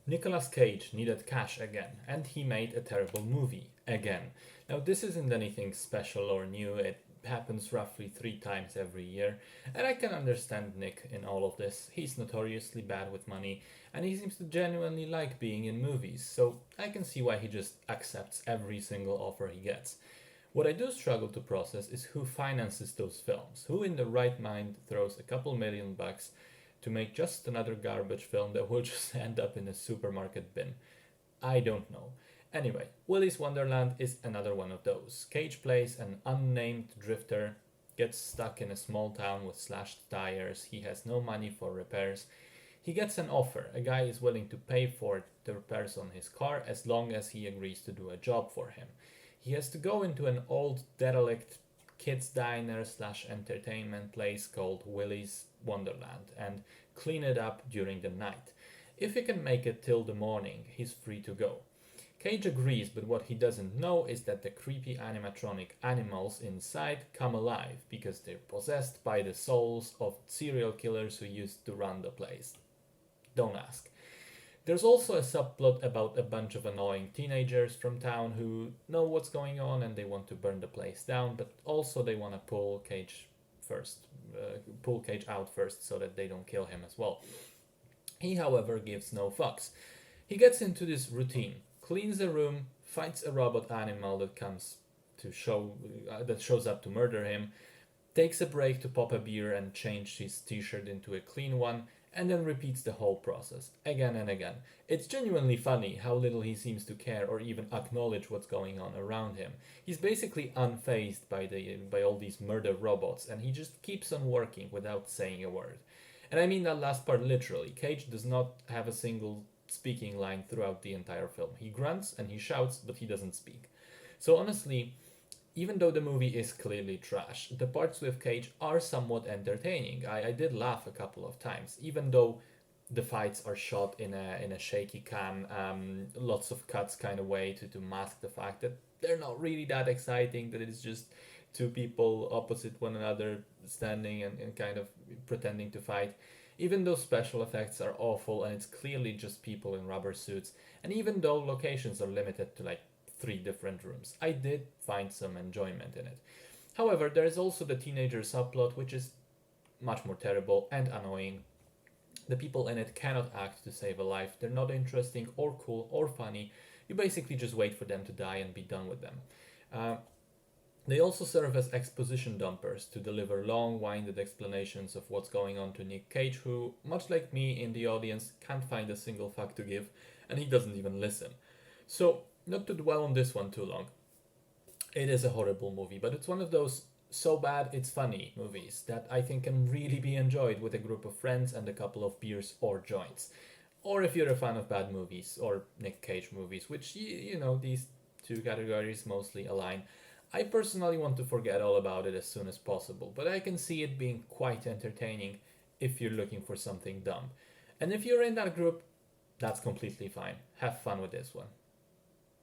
Nicolas Cage needed cash again, and he made a terrible movie again. Now, this isn't anything special or new, it happens roughly 3 times every year, and I can understand Nick in all of this. He's notoriously bad with money, and he seems to genuinely like being in movies, so I can see why he just accepts every single offer he gets. What I do struggle to process is who finances those films. Who in the right mind throws a couple $1 million to make just another garbage film that will just end up in a supermarket bin? I don't know. Anyway, Willy's Wonderland is another one of those. Cage plays an unnamed drifter, gets stuck in a small town with slashed tires, he has no money for repairs. He gets an offer. A guy is willing to pay for the repairs on his car as long as he agrees to do a job for him. He has to go into an old derelict kids diner slash entertainment place called Willy's Wonderland and clean it up during the night. If he can make it till the morning, he's free to go. Cage agrees, but what he doesn't know is that the creepy animatronic animals inside come alive because they're possessed by the souls of serial killers who used to run the place. Don't ask. There's also a subplot about a bunch of annoying teenagers from town who know what's going on and they want to burn the place down, but also they want to first, pull Cage out first so that they don't kill him as well. He, however, gives no fucks. He gets into this routine, cleans the room, fights a robot animal that shows up to murder him, takes a break to pop a beer and change his t-shirt into a clean one, and then repeats the whole process again and again. It's genuinely funny how little he seems to care or even acknowledge what's going on around him. He's basically unfazed by all these murder robots, and he just keeps on working without saying a word. And I mean that last part literally. Cage does not have a single speaking line throughout the entire film. He grunts and he shouts, but he doesn't speak. So honestly, even though the movie is clearly trash, the parts with Cage are somewhat entertaining. I did laugh a couple of times, even though the fights are shot in a shaky cam, lots of cuts kind of way to mask the fact that they're not really that exciting, that it's just two people opposite one another standing and kind of pretending to fight. Even though special effects are awful and it's clearly just people in rubber suits, and even though locations are limited to like 3 different rooms, I did find some enjoyment in it. However, there is also the teenager subplot, which is much more terrible and annoying. The people in it cannot act to save a life. They're not interesting or cool or funny. You basically just wait for them to die and be done with them. Uh, they also serve as exposition dumpers to deliver long, winded explanations of what's going on to Nick Cage, who, much like me in the audience, can't find a single fuck to give, and he doesn't even listen. So, not to dwell on this one too long, it is a horrible movie, but it's one of those so bad it's funny movies that I think can really be enjoyed with a group of friends and a couple of beers or joints. Or if you're a fan of bad movies or Nick Cage movies, which, these two categories mostly align. I personally want to forget all about it as soon as possible, but I can see it being quite entertaining if you're looking for something dumb. And if you're in that group, that's completely fine. Have fun with this one.